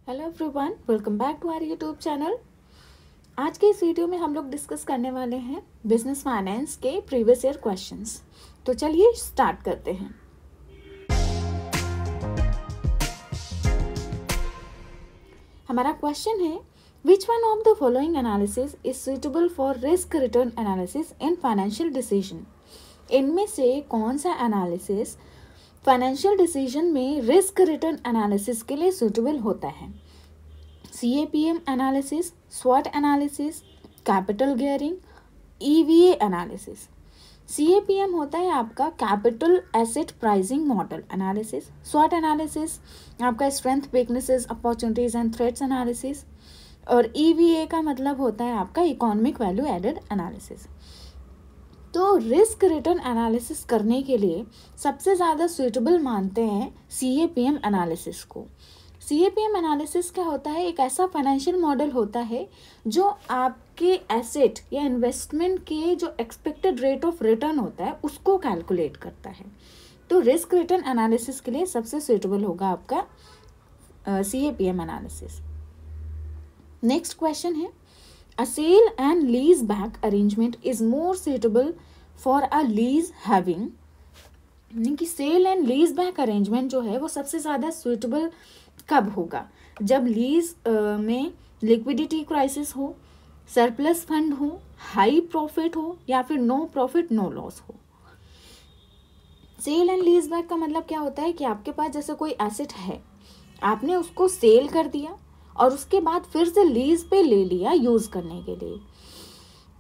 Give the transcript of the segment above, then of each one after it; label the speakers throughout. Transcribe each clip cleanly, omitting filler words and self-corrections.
Speaker 1: Hello everyone, welcome back to our YouTube channel. आज के इस वीडियो में हम लोग डिस्कस करने वाले हैं बिजनेस फाइनेंस के प्रीवियस ईयर क्वेश्चंस। तो चलिए स्टार्ट करते हैं। हमारा क्वेश्चन है, which one of the following analysis is suitable for risk return analysis in financial decision. इनमें से कौन सा एनालिसिस फाइनेंशियल डिसीजन में रिस्क रिटर्न एनालिसिस के लिए सुटेबल होता है? CAPM analysis, SWOT analysis, capital gearing, EVA analysis. CAPM होता है आपका capital asset pricing model analysis. SWOT analysis आपका strength, weaknesses, opportunities and threats analysis. और EVA का मतलब होता है आपका इकोनॉमिक वैल्यू एडेड एनालिसिस। तो रिस्क रिटर्न एनालिसिस करने के लिए सबसे ज़्यादा सुइटेबल मानते हैं CAPM एनालिसिस को। CAPM एनालिसिस क्या होता है? एक ऐसा फाइनेंशियल मॉडल होता है जो आपके एसेट या इन्वेस्टमेंट के जो एक्सपेक्टेड रेट ऑफ रिटर्न होता है उसको कैलकुलेट करता है। तो रिस्क रिटर्न एनालिसिस के लिए सबसे सुइटेबल होगा आपका CAPM एनालिसिस। नेक्स्ट क्वेश्चन है, A sale and lease back arrangement is more suitable for a lease having, यानी कि sale and lease back arrangement जो है वो सबसे ज़्यादा सुइटेबल कब होगा? जब लीज में लिक्विडिटी क्राइसिस हो, सरप्लस फंड हो, हाई प्रॉफिट हो, या फिर नो प्रॉफिट नो लॉस हो। सेल एंड लीज बैक का मतलब क्या होता है कि आपके पास जैसे कोई एसेट है, आपने उसको सेल कर दिया और उसके बाद फिर से लीज पे ले लिया यूज़ करने के लिए।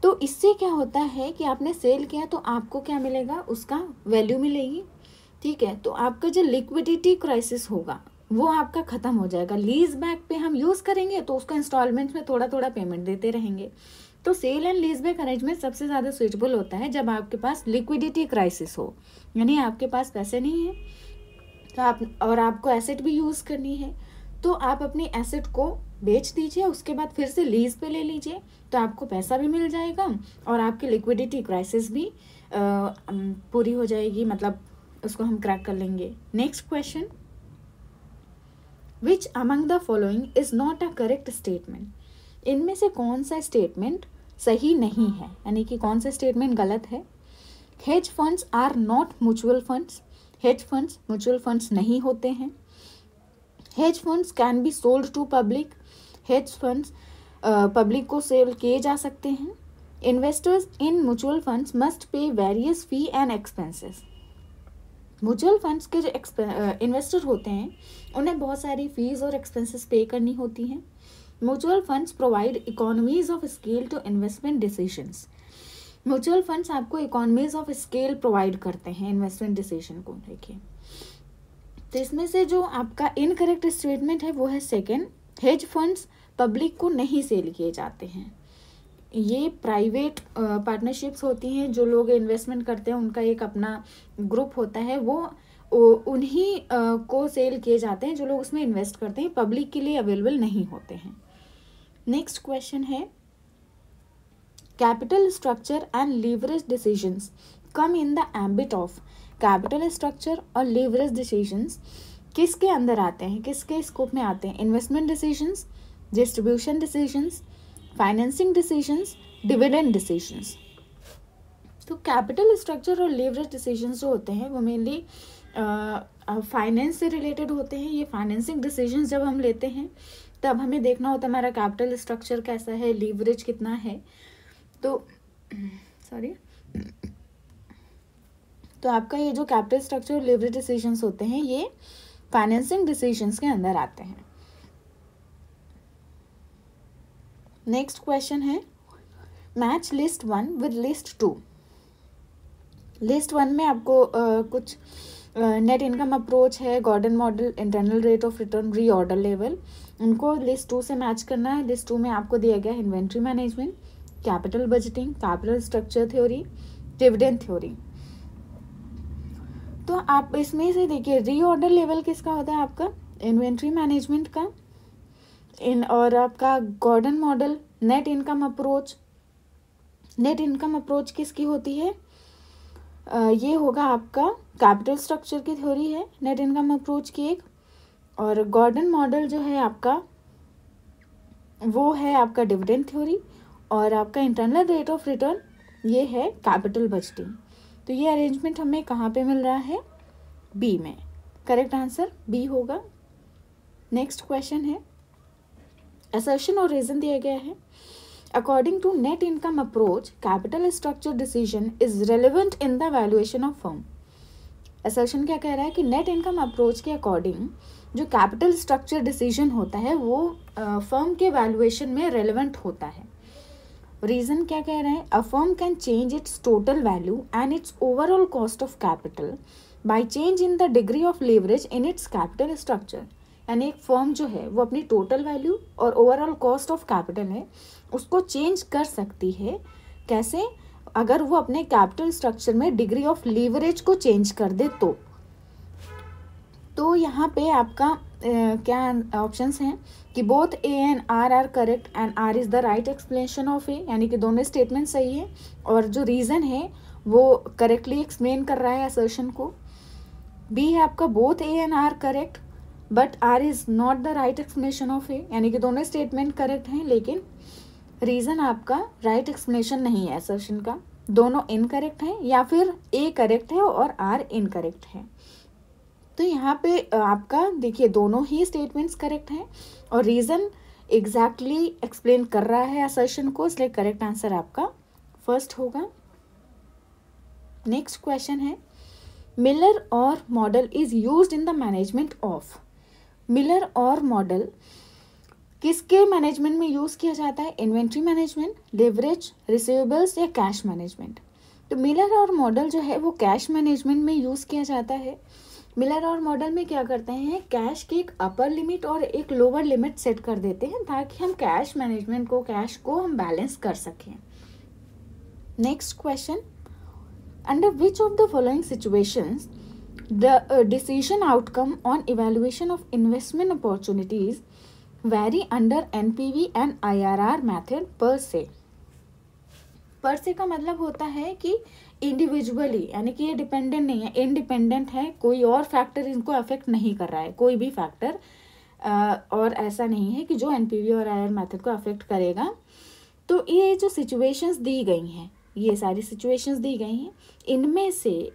Speaker 1: तो इससे क्या होता है कि आपने सेल किया तो आपको क्या मिलेगा? उसका वैल्यू मिलेगी, ठीक है। तो आपका जो लिक्विडिटी क्राइसिस होगा वो आपका ख़त्म हो जाएगा। लीज बैक पे हम यूज़ करेंगे तो उसका इंस्टॉलमेंट में थोड़ा थोड़ा पेमेंट देते रहेंगे। तो sale and lease back arrangement सबसे ज़्यादा सुइटेबल होता है जब आपके पास लिक्विडिटी क्राइसिस हो, यानी आपके पास पैसे नहीं है तो आपको एसेट भी यूज़ करनी है, तो आप अपनी एसेट को बेच दीजिए, उसके बाद फिर से लीज पे ले लीजिए, तो आपको पैसा भी मिल जाएगा और आपकी लिक्विडिटी क्राइसिस भी पूरी हो जाएगी, मतलब उसको हम क्रैक कर लेंगे। Next question, which among the following is not a correct statement. इनमें से कौन सा स्टेटमेंट सही नहीं है, यानी कि कौन सा स्टेटमेंट गलत है? Hedge funds are not mutual funds. Hedge funds mutual funds नहीं होते हैं। Hedge funds can be sold to public. Hedge funds public को सेल किए जा सकते हैं। Investors in mutual funds must pay various fee and expenses. Mutual funds के जो इन्वेस्टर होते हैं उन्हें बहुत सारी फीस और एक्सपेंसेस पे करनी होती हैं। Mutual funds provide economies of scale to investment decisions. Mutual funds आपको इकोनॉमीज ऑफ स्केल प्रोवाइड करते हैं इन्वेस्टमेंट डिसीजन को लेके। तो इसमें से जो आपका इनकरेक्ट स्टेटमेंट है वो है सेकंड, हेज फंड्स पब्लिक को नहीं सेल किए जाते हैं। ये प्राइवेट पार्टनरशिप्स होती हैं, जो लोग इन्वेस्टमेंट करते हैं उनका एक अपना ग्रुप होता है, वो उन्हीं को सेल किए जाते हैं जो लोग उसमें इन्वेस्ट करते हैं, पब्लिक के लिए अवेलेबल नहीं होते हैं। नेक्स्ट क्वेश्चन है, capital structure and leverage decisions come in the ambit of. Capital structure और लीवरेज डिसीजंस किसके अंदर आते हैं, किसके स्कोप में आते हैं? Investment decisions, distribution decisions, financing decisions, dividend decisions. तो कैपिटल स्ट्रक्चर और लीवरेज डिसीजंस जो होते हैं वो मेनली फाइनेंस से रिलेटेड होते हैं। ये फाइनेंसिंग डिसीजंस जब हम लेते हैं तब हमें देखना होता है हमारा कैपिटल स्ट्रक्चर कैसा है, लीवरेज कितना है। तो आपका ये जो कैपिटल स्ट्रक्चर और लीवरेज डिसीजंस होते हैं ये फाइनेंसिंग डिसीजंस के अंदर आते हैं। नेक्स्ट क्वेश्चन है, match list 1 with list 2। List 1 में आपको कुछ नेट इनकम अप्रोच है, Gordon model, internal rate of return, reorder level, उनको लिस्ट 2 से मैच करना है। लिस्ट 2 में आपको दिया गया है inventory management, capital budgeting, capital structure theory, dividend theory. तो आप इसमें से देखिए, रीऑर्डर लेवल किसका होता है? आपका इन्वेंट्री मैनेजमेंट का। और आपका Gordon model, net income approach. Net income approach किसकी होती है? ये होगा आपका कैपिटल स्ट्रक्चर की थ्योरी है नेट इनकम अप्रोच की एक। और गॉर्डन मॉडल जो है आपका वो है आपका डिविडेंड थ्योरी, और आपका इंटरनल रेट ऑफ रिटर्न ये है कैपिटल बजटिंग। तो ये अरेंजमेंट हमें कहाँ पे मिल रहा है? बी में। करेक्ट आंसर बी होगा। नेक्स्ट क्वेश्चन है, असर्शन और रीजन दिया गया है। According to net income approach, capital structure decision is relevant in the valuation of firm. Assertion क्या कह रहा है कि नेट इनकम अप्रोच के अकॉर्डिंग जो कैपिटल स्ट्रक्चर डिसीजन होता है वो फर्म के वैल्यूएशन में रेलिवेंट होता है। रीजन क्या कह रहे हैं? A firm can change it's total value and it's overall cost of capital by change in the degree of leverage in its capital structure. यानी एक फर्म जो है वो अपनी टोटल वैल्यू और ओवरऑल कॉस्ट ऑफ कैपिटल है उसको change कर सकती है। कैसे? अगर वो अपने कैपिटल स्ट्रक्चर में डिग्री ऑफ लीवरेज को चेंज कर दे तो यहाँ पे आपका क्या ऑप्शंस हैं कि both A and R are correct and R is the right explanation of A, यानी कि दोनों स्टेटमेंट सही है और जो रीज़न है वो करेक्टली एक्सप्लेन कर रहा है असर्शन को। बी है आपका both A and R correct but R is not the right explanation of A, यानी कि दोनों स्टेटमेंट करेक्ट हैं लेकिन रीज़न आपका राइट एक्सप्लेनेशन नहीं है असर्शन का। दोनों इनकरेक्ट हैं या फिर ए करेक्ट है और आर इनकरेक्ट है। तो यहाँ पे आपका देखिए दोनों ही स्टेटमेंट्स करेक्ट हैं और रीज़न एग्जैक्टली एक्सप्लेन कर रहा है असर्शन को, इसलिए करेक्ट आंसर आपका फर्स्ट होगा। नेक्स्ट क्वेश्चन है, मिलर और model is used in the management of. Miller और मॉडल किसके मैनेजमेंट में यूज़ किया जाता है? इन्वेंट्री मैनेजमेंट, लिवरेज, रिसीवेबल्स या कैश मैनेजमेंट। तो मिलर और मॉडल जो है वो कैश मैनेजमेंट में यूज़ किया जाता है। मिलर और मॉडल में क्या करते हैं, कैश की एक अपर लिमिट और एक लोअर लिमिट सेट कर देते हैं ताकि हम कैश मैनेजमेंट को, कैश को हम बैलेंस कर सकें। Next question, under which of the following situations the decision outcome on evaluation of investment opportunities vary under NPV and IRR method per se. पर से का मतलब होता है कि इंडिविजुअली, यानी कि ये डिपेंडेंट नहीं है, इंडिपेंडेंट है, कोई और फैक्टर इनको अफेक्ट नहीं कर रहा है, कोई भी फैक्टर और ऐसा नहीं है कि जो एनपीवी और आईआरआर मेथड को अफेक्ट करेगा। तो ये जो सिचुएशंस दी गई हैं, ये सारी सिचुएशंस दी गई हैं, इनमें से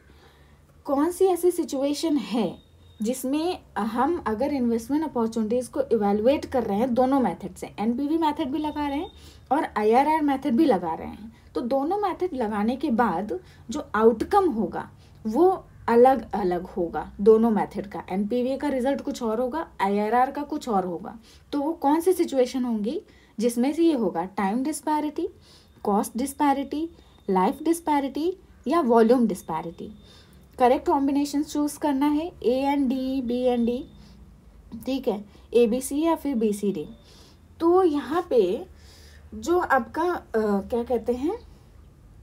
Speaker 1: कौन सी ऐसी सिचुएशन है जिसमें हम अगर इन्वेस्टमेंट अपॉर्चुनिटीज़ को इवेलुएट कर रहे हैं दोनों मेथड से, एनपीवी मेथड भी लगा रहे हैं और आईआरआर मेथड भी लगा रहे हैं, तो दोनों मेथड लगाने के बाद जो आउटकम होगा वो अलग अलग होगा दोनों मेथड का। एनपीवी का रिजल्ट कुछ और होगा, आईआरआर का कुछ और होगा। तो वो कौन सी सिचुएशन होंगी जिसमें से ये होगा? Time disparity, cost disparity, life disparity या volume disparity. Correct combination choose करना है, A and D, B and D, ठीक है, ए बी सी या फिर बी सी डी। तो यहाँ पे जो आपका क्या कहते हैं,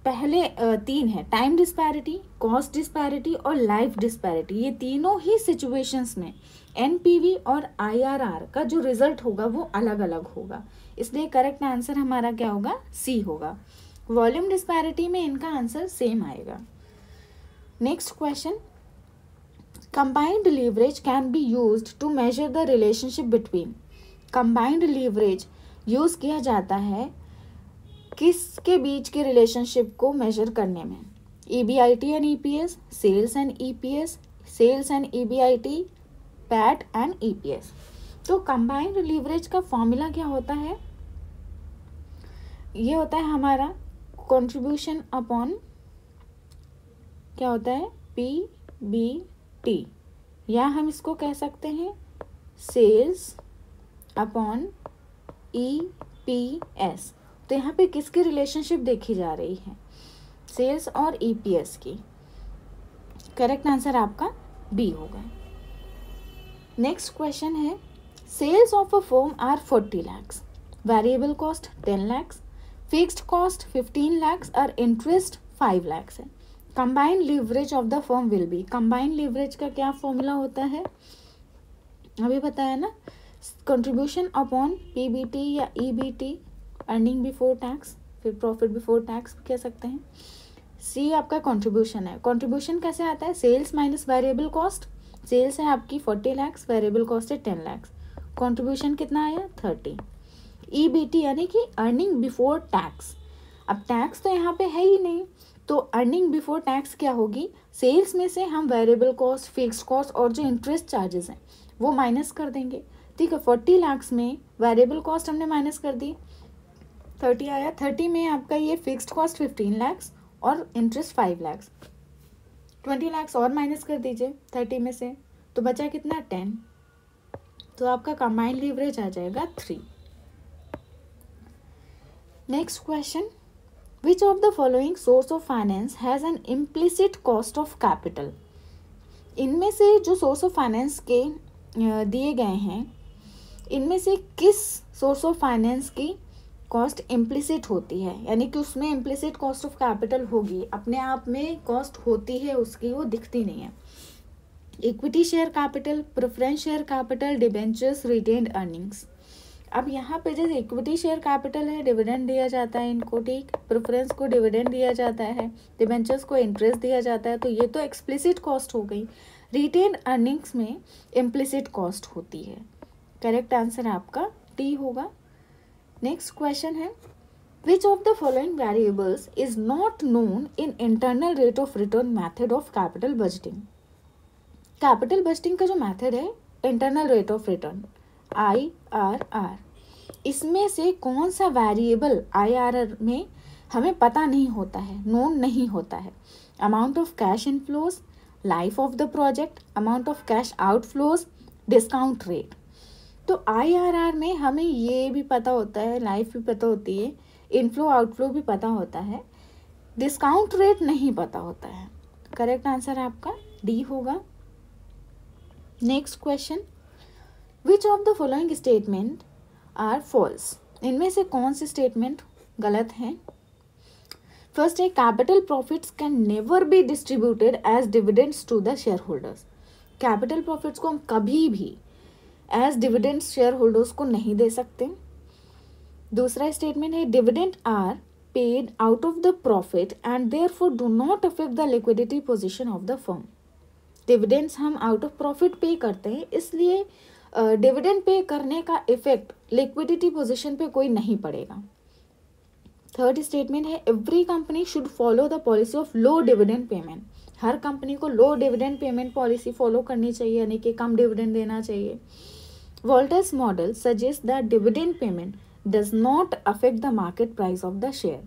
Speaker 1: पहले तीन है, टाइम डिस्पैरिटी, कॉस्ट डिस्पैरिटी और लाइफ डिस्पैरिटी। ये तीनों ही सिचुएशंस में एनपीवी और आईआरआर का जो रिजल्ट होगा वो अलग अलग होगा, इसलिए करेक्ट आंसर हमारा क्या होगा? सी होगा। वॉल्यूम डिस्पैरिटी में इनका आंसर सेम आएगा। Next question, combined leverage can be used to measure the relationship between. Combined leverage use किया जाता है किसके बीच के रिलेशनशिप को मेजर करने में? EBIT and EPS, sales and EPS, sales and EBIT, PAT and EPS. तो कंबाइंड लीवरेज का फॉर्मूला क्या होता है? ये होता है हमारा कंट्रीब्यूशन अपॉन, क्या होता है? पीबीटी, या हम इसको कह सकते हैं सेल्स अपॉन ईपीएस। तो यहाँ पे किसकी रिलेशनशिप देखी जा रही है? सेल्स और ईपीएस की। करेक्ट आंसर आपका बी होगा। नेक्स्ट क्वेश्चन है, sales of a firm are 40 lakhs, variable cost 10 lakhs, fixed cost 15 lakhs और इंटरेस्ट 5 lakhs है। Combined leverage of the firm will be. Combined leverage का क्या फॉर्मूला होता है? अभी बताया ना, कंट्रीब्यूशन अपॉन पीबीटी या ईबीटी, अर्निंग बिफोर टैक्स, फिर प्रॉफिट बिफोर टैक्स कह सकते हैं। सी आपका कंट्रीब्यूशन है। कंट्रीब्यूशन कैसे आता है? Sales minus variable cost. Sales है आपकी 40 lakhs, वेरिएबल कॉस्ट है 10 lakhs, कंट्रीब्यूशन कितना आया? 30। EBT यानी कि अर्निंग बिफोर टैक्स। अब टैक्स तो यहाँ पे है ही नहीं, तो अर्निंग बिफोर टैक्स क्या होगी, सेल्स में से हम वेरिएबल कॉस्ट, फिक्स्ड कॉस्ट और जो इंटरेस्ट चार्जेस हैं वो माइनस कर देंगे। ठीक है, 40 लाख में वेरिएबल कॉस्ट हमने माइनस कर दी, 30 आया, 30 में आपका ये फिक्स्ड कॉस्ट 15 लाख और इंटरेस्ट 5 लाख, 20 लाख और माइनस कर दीजिए 30 में से, तो बचा कितना 10, तो आपका कंबाइंड लीवरेज आ जाएगा 3। Next question, which of the following source of finance has an implicit cost of capital. इनमें से जो सोर्स ऑफ फाइनेंस के दिए गए हैं, इनमें से किस सोर्स ऑफ फाइनेंस की कॉस्ट इम्प्लिसिट होती है, यानी कि उसमें इम्प्लिसिट कॉस्ट ऑफ कैपिटल होगी, अपने आप में कॉस्ट होती है उसकी, वो दिखती नहीं है। Equity share capital, preference share capital, debentures, retained earnings. अब यहाँ पे जैसे इक्विटी शेयर कैपिटल है, डिविडेंड दिया जाता है इनको, ठीक, प्रेफरेंस को डिविडेंड दिया जाता है, डिबेंचर्स को इंटरेस्ट दिया जाता है, तो ये तो एक्सप्लिसिट कॉस्ट हो गई। रिटेन्ड अर्निंग्स में इम्प्लिसिट कॉस्ट होती है। करेक्ट आंसर आपका टी होगा। नेक्स्ट क्वेश्चन है, which of the following variables is not known in internal rate of return method of capital budgeting. Capital budgeting का जो मेथड है internal rate of return IRR, इसमें से कौन सा वेरिएबल IRR में हमें पता नहीं होता है, नोन नहीं होता है। Amount of cash inflows, life of the project, amount of cash outflows, discount rate. तो IRR में हमें ये भी पता होता है, लाइफ भी पता होती है, इनफ्लो आउटफ्लो भी पता होता है, डिस्काउंट रेट नहीं पता होता है। करेक्ट आंसर आपका डी होगा। Next question, which of the following statement are false. इनमें से कौन से स्टेटमेंट गलत हैं। फर्स्ट है, capital profits can never be distributed as dividends to the shareholders. Capital profits को हम कभी भी एज डिविडेंड्स शेयर होल्डर्स को नहीं दे सकते। दूसरा स्टेटमेंट है, dividend are paid out of the profit and therefore do not affect the liquidity position of the firm. Dividends हम आउट ऑफ प्रॉफिट पे करते हैं, इसलिए डिविडेंड पे करने का इफेक्ट लिक्विडिटी पोजीशन पे कोई नहीं पड़ेगा। थर्ड स्टेटमेंट है, every company should follow the policy of low dividend payment. हर कंपनी को low dividend payment policy follow करनी चाहिए, यानी कि कम डिविडेंड देना चाहिए। Walter's model suggest that dividend payment does not affect the market price of the share.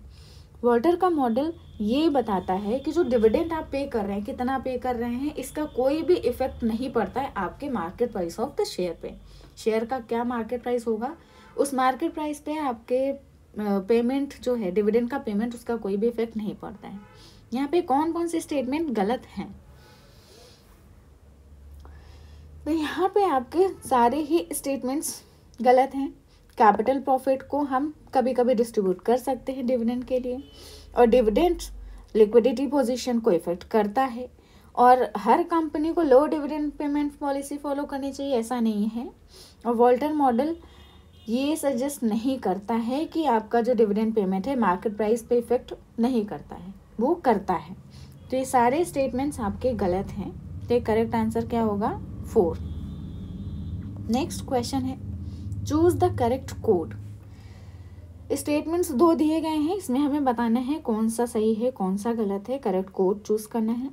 Speaker 1: Walter का मॉडल ये बताता है कि जो डिविडेंड आप पे कर रहे हैं, कितना पे कर रहे हैं, इसका कोई भी इफेक्ट नहीं पड़ता है आपके market price of the share पे। शेयर का क्या मार्केट प्राइस होगा, उस मार्केट प्राइस पे आपके पेमेंट जो है, डिविडेंड का पेमेंट, उसका कोई भी इफेक्ट नहीं पड़ता है। यहाँ पे कौन कौन से स्टेटमेंट गलत हैं, तो यहाँ पे आपके सारे ही स्टेटमेंट्स गलत हैं। कैपिटल प्रॉफिट को हम कभी कभी डिस्ट्रीब्यूट कर सकते हैं डिविडेंड के लिए, और डिविडेंड लिक्विडिटी पोजीशन को इफेक्ट करता है, और हर कंपनी को low dividend payment policy follow करनी चाहिए, ऐसा नहीं है। और वॉल्टर मॉडल ये सजेस्ट नहीं करता है कि आपका जो डिविडेंड पेमेंट है मार्केट प्राइस पे इफेक्ट नहीं करता है, वो करता है। तो ये सारे स्टेटमेंट्स आपके गलत हैं, तो करेक्ट आंसर क्या होगा 4। नेक्स्ट क्वेश्चन है, choose the correct code. Statements 2 दिए गए हैं, इसमें हमें बताना है कौन सा सही है कौन सा गलत है, करेक्ट कोड चूज करना है।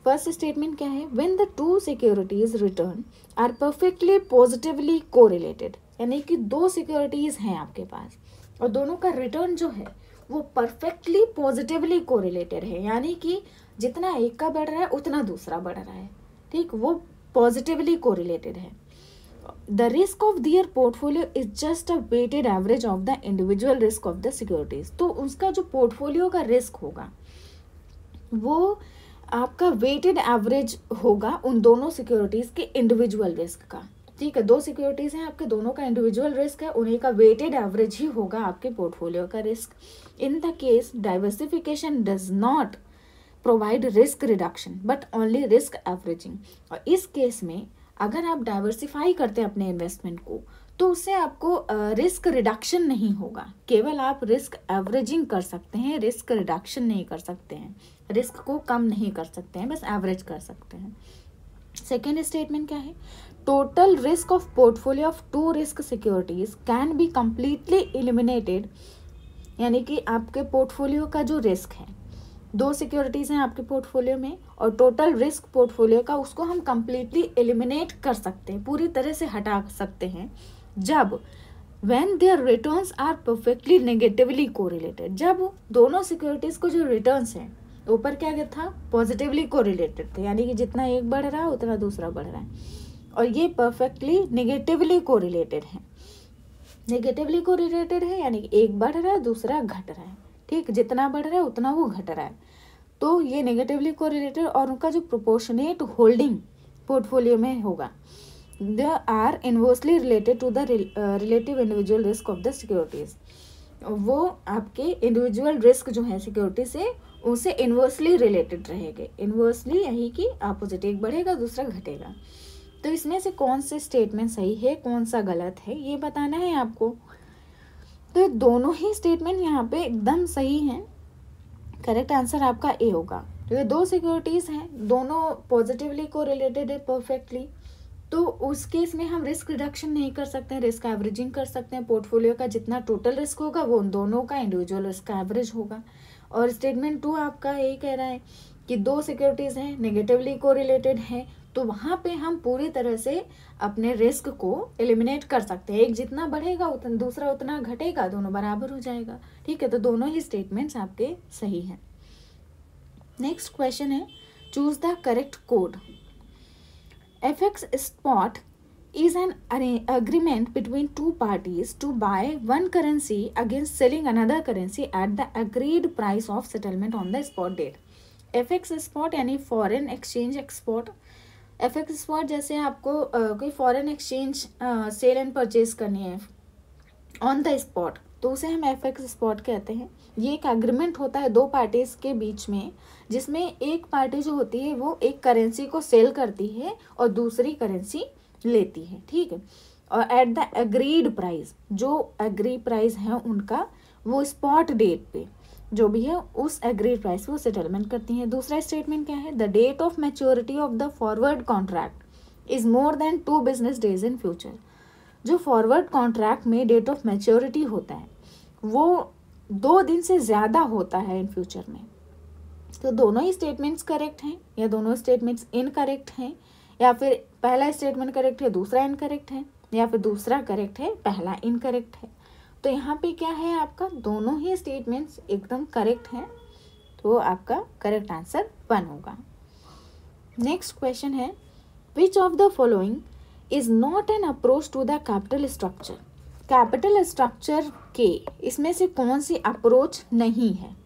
Speaker 1: फर्स्ट स्टेटमेंट क्या है, when the two securities return are perfectly positively correlated, यानी कि 2 सिक्योरिटीज हैं आपके पास और दोनों का रिटर्न जो है वो परफेक्टली पॉजिटिवली कोरिलेटेड है, यानी कि जितना एक का बढ़ रहा है उतना दूसरा बढ़ रहा है, ठीक, वो पॉजिटिवली कोरिलेटेड है। The risk of their portfolio is just a weighted average of the individual risk of the securities। तो उसका जो पोर्टफोलियो का रिस्क होगा वो आपका वेटेड एवरेज होगा उन दोनों सिक्योरिटीज के इंडिविजुअल रिस्क का, ठीक है। 2 सिक्योरिटीज हैं आपके, दोनों का इंडिविजुअल रिस्क है, उन्हीं का वेटेड एवरेज ही होगा आपके पोर्टफोलियो का risk. In the case diversification does not provide risk reduction but only risk averaging. और इस केस में अगर आप डाइवर्सिफाई करते हैं अपने इन्वेस्टमेंट को तो उससे आपको रिस्क रिडक्शन नहीं होगा, केवल आप रिस्क एवरेजिंग कर सकते हैं, रिस्क रिडक्शन नहीं कर सकते हैं, रिस्क को कम नहीं कर सकते हैं, बस एवरेज कर सकते हैं। सेकेंड स्टेटमेंट क्या है, total risk of portfolio of two risk securities can be completely eliminated, यानी कि आपके पोर्टफोलियो का जो रिस्क है, दो सिक्योरिटीज हैं आपके पोर्टफोलियो में और टोटल रिस्क पोर्टफोलियो का, उसको हम कंप्लीटली एलिमिनेट कर सकते हैं, पूरी तरह से हटा सकते हैं जब when their returns are perfectly negatively correlated, जब दोनों सिक्योरिटीज को जो रिटर्न्स हैं ऊपर क्या था, पॉजिटिवली कोरिलेटेड थे, यानी कि जितना एक बढ़ रहा है उतना दूसरा बढ़ रहा है, और ये परफेक्टली नेगेटिवली कोरिलेटेड है। नेगेटिवली कोरिलेटेड है यानी कि एक बढ़ रहा है दूसरा घट रहा है, ठीक, जितना बढ़ रहा है उतना वो घट रहा है, तो ये नेगेटिवली कोरिलेटेड, और उनका जो प्रोपोर्शनेट होल्डिंग पोर्टफोलियो में होगा, they are inversely related to the relative individual risk of the securities, वो आपके इंडिविजुअल रिस्क जो है सिक्योरिटी से उसे इन्वर्सली रिलेटेड रहेंगे। इन्वर्सली यही कि अपोजिट, एक बढ़ेगा दूसरा घटेगा। तो इसमें से कौन से स्टेटमेंट सही है कौन सा गलत है ये बताना है आपको। तो दोनों ही स्टेटमेंट यहाँ पे एकदम सही हैं, करेक्ट आंसर आपका ए होगा। तो ये दो सिक्योरिटीज हैं, दोनों पॉजिटिवली कोरिलेटेड है परफेक्टली, तो उस केस में हम रिस्क रिडक्शन नहीं कर सकते हैं, रिस्क एवरेजिंग कर सकते हैं। पोर्टफोलियो का जितना टोटल रिस्क होगा वो उन दोनों का इंडिविजुअल रिस्क एवरेज होगा। और स्टेटमेंट 2 आपका यही कह रहा है कि दो सिक्योरिटीज हैं नेगेटिवली कोरिलेटेड हैं, तो वहाँ पे हम पूरी तरह से अपने रिस्क को एलिमिनेट कर सकते हैं, एक जितना बढ़ेगा उतना दूसरा उतना घटेगा, दोनों बराबर हो जाएगा, ठीक है। तो दोनों ही स्टेटमेंट्स आपके सही हैं। नेक्स्ट क्वेश्चन है, choose the correct code. FX spot is an agreement between two parties to buy one currency against selling another currency at the agreed price of settlement on the spot date. FX spot यानी foreign exchange export. FX spot जैसे आपको कोई foreign exchange sale and purchase करनी है on the spot, तो उसे हम FX spot कहते हैं। ये एक एग्रीमेंट होता है दो पार्टीज के बीच में, जिसमें एक पार्टी जो होती है वो एक करेंसी को सेल करती है और दूसरी करेंसी लेती है, ठीक है। और एट द एग्रीड प्राइस, जो एग्री प्राइस है उनका, वो स्पॉट डेट पे जो भी है उस एग्रीड प्राइस वो सेटलमेंट करती हैं। दूसरा स्टेटमेंट क्या है, the date of maturity of the forward contract is more than 2 business days in future. जो फॉरवर्ड कॉन्ट्रैक्ट में डेट ऑफ मैच्योरिटी होता है वो 2 दिन से ज़्यादा होता है इन फ्यूचर में। तो दोनों ही स्टेटमेंट्स करेक्ट हैं या दोनों स्टेटमेंट्स इनकरेक्ट हैं, या फिर पहला स्टेटमेंट करेक्ट है दूसरा इनकरेक्ट है, या फिर दूसरा करेक्ट है पहला इनकरेक्ट है। तो यहाँ पे क्या है आपका, दोनों ही स्टेटमेंट्स एकदम करेक्ट हैं, तो आपका करेक्ट आंसर 1 होगा। नेक्स्ट क्वेश्चन है, which of the following is not an approach to the capital structure. Capital structure के इसमें से कौन सी अप्रोच नहीं है।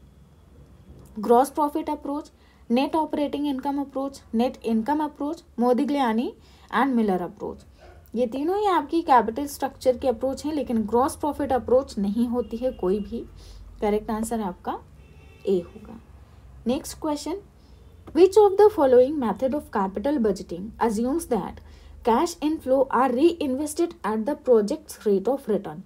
Speaker 1: Gross profit approach, net operating income approach, net income approach, Modigliani and Miller approach. ये तीनों ही आपकी कैपिटल स्ट्रक्चर की अप्रोच है, लेकिन ग्रॉस प्रॉफिट अप्रोच नहीं होती है कोई भी। करेक्ट आंसर आपका ए होगा। Next question, which of the following method of capital budgeting assumes that cash inflow are reinvested at the project rate of return.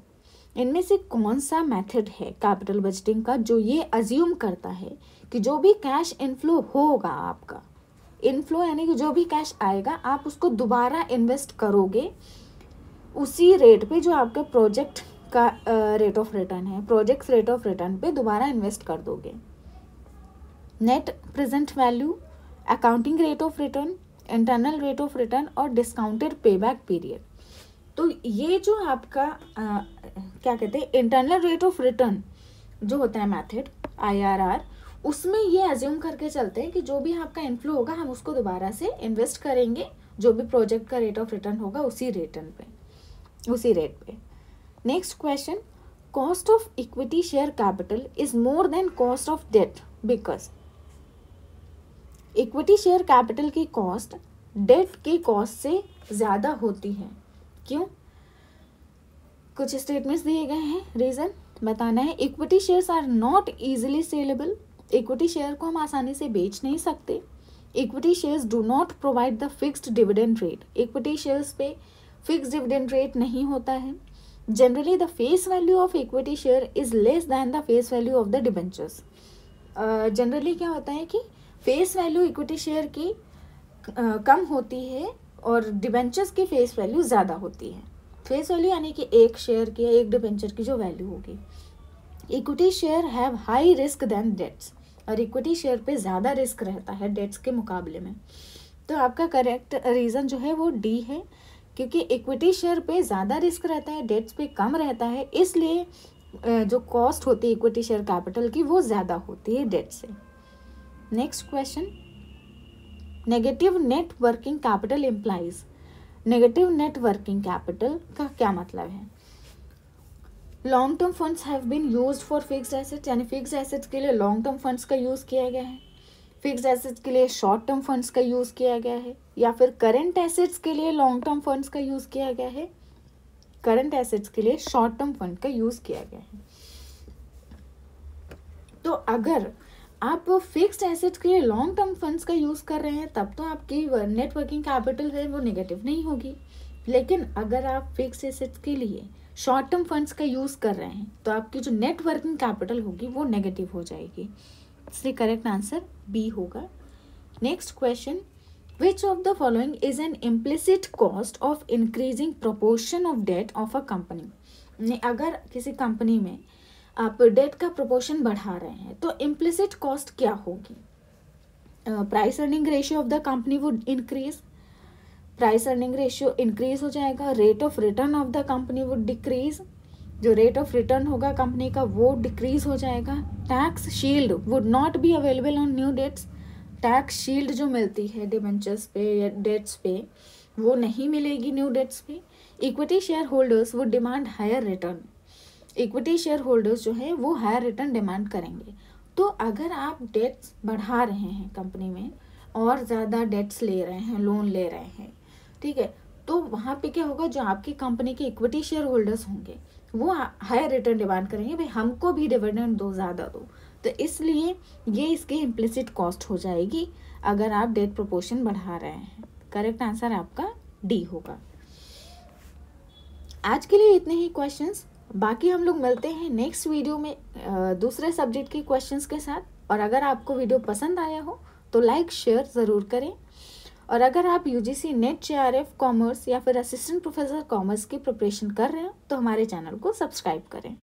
Speaker 1: इनमें से कौन सा मेथड है कैपिटल बजटिंग का जो ये अज्यूम करता है कि जो भी कैश इनफ्लो होगा, आपका इनफ्लो यानी कि जो भी कैश आएगा आप उसको दोबारा इन्वेस्ट करोगे उसी रेट पे जो आपके प्रोजेक्ट का रेट ऑफ रिटर्न है, प्रोजेक्ट रेट ऑफ रिटर्न पे दोबारा इन्वेस्ट कर दोगे। Net present value, accounting rate of return, internal rate of return और डिस्काउंटेड पेबैक पीरियड। तो ये जो आपका क्या कहते हैं इंटरनल रेट ऑफ रिटर्न जो होता है मेथड IRR, उसमें ये अज्यूम करके चलते हैं कि जो भी आपका इनफ्लो होगा हम उसको दोबारा से इन्वेस्ट करेंगे, जो भी प्रोजेक्ट का रेट ऑफ रिटर्न होगा उसी रेट पे। Next question, cost of equity share capital is more than cost of debt because. Equity share capital की कॉस्ट डेट की कॉस्ट से ज़्यादा होती है, क्यों? कुछ स्टेटमेंट्स दिए गए हैं, रीज़न बताना है। Equity shares are not easily saleable, equity share को हम आसानी से बेच नहीं सकते। Equity shares do not provide the fixed dividend rate, equity shares पे फिक्स्ड डिविडेंड रेट नहीं होता है। Generally the face value of equity share is less than the face value of the debentures. Generally क्या होता है कि face value equity share की कम होती है और डिबेंचर्स की फेस वैल्यू ज़्यादा होती है। फेस वैल्यू यानी कि एक शेयर की या एक डिबेंचर की जो वैल्यू होगी। Equity share have high risk than debts, और इक्विटी शेयर पे ज़्यादा रिस्क रहता है डेट्स के मुकाबले में। तो आपका करेक्ट रीज़न जो है वो डी है, क्योंकि इक्विटी शेयर पे ज़्यादा रिस्क रहता है, डेट्स पे कम रहता है, इसलिए जो कॉस्ट होती है इक्विटी शेयर कैपिटल की वो ज़्यादा होती है डेट से। Next question, negative net working capital implies. Negative net working capital का क्या मतलब है? Long term funds have been used for fixed assets, यानी फिक्स्ड एसेट्स के लिए लॉन्ग टर्म फंड्स का यूज़ किया गया है, फिक्स्ड एसेट्स के लिए शॉर्ट टर्म फंड्स का यूज़ किया गया है, या फिर करंट एसेट्स के लिए लॉन्ग टर्म फंड्स का यूज़ किया गया है, करंट एसेट्स के लिए शॉर्ट टर्म फंड का यूज़ किया गया है। तो अगर आप फिक्स्ड एसेट्स के लिए लॉन्ग टर्म फंड्स का यूज़ कर रहे हैं तब तो आपकी नेट वर्किंग कैपिटल है वो नेगेटिव नहीं होगी, लेकिन अगर आप फिक्स्ड एसेट्स के लिए शॉर्ट टर्म फंड्स का यूज़ कर रहे हैं तो आपकी जो नेट वर्किंग कैपिटल होगी वो नेगेटिव हो जाएगी। इसलिए करेक्ट आंसर बी होगा। Next question, which of the following is an implicit cost of increasing proportion of debt of a company. अगर किसी कंपनी में आप डेट का प्रोपोर्शन बढ़ा रहे हैं तो इम्प्लिसिट कॉस्ट क्या होगी? Price earning ratio of the company would increase, price earning ratio increase हो जाएगा, rate of return of the company would decrease, जो रेट ऑफ रिटर्न होगा कंपनी का वो डिक्रीज हो जाएगा, tax shield would not be available on new debts, tax shield जो मिलती है डिबेंचर्स पे या डेट्स पे वो नहीं मिलेगी न्यू डेट्स पे, equity shareholders would demand higher return, equity shareholders जो है वो हायर रिटर्न डिमांड करेंगे। तो अगर आप डेट्स बढ़ा रहे हैं कंपनी में और ज़्यादा डेट्स ले रहे हैं, लोन ले रहे हैं, ठीक है, तो वहाँ पे क्या होगा, जो आपकी कंपनी के इक्विटी शेयर होल्डर्स होंगे वो हायर रिटर्न डिमांड करेंगे, भाई हमको भी डिविडेंड दो, ज़्यादा दो। तो इसलिए ये इसके इम्प्लिसिट कॉस्ट हो जाएगी अगर आप डेट प्रोपोर्शन बढ़ा रहे हैं। करेक्ट आंसर आपका डी होगा। आज के लिए इतने ही क्वेश्चंस, बाकी हम लोग मिलते हैं नेक्स्ट वीडियो में दूसरे सब्जेक्ट के क्वेश्चंस के साथ। और अगर आपको वीडियो पसंद आया हो तो लाइक शेयर ज़रूर करें, और अगर आप यूजीसी नेट जेआरएफ कॉमर्स या फिर असिस्टेंट प्रोफेसर कॉमर्स की प्रिपरेशन कर रहे हो तो हमारे चैनल को सब्सक्राइब करें।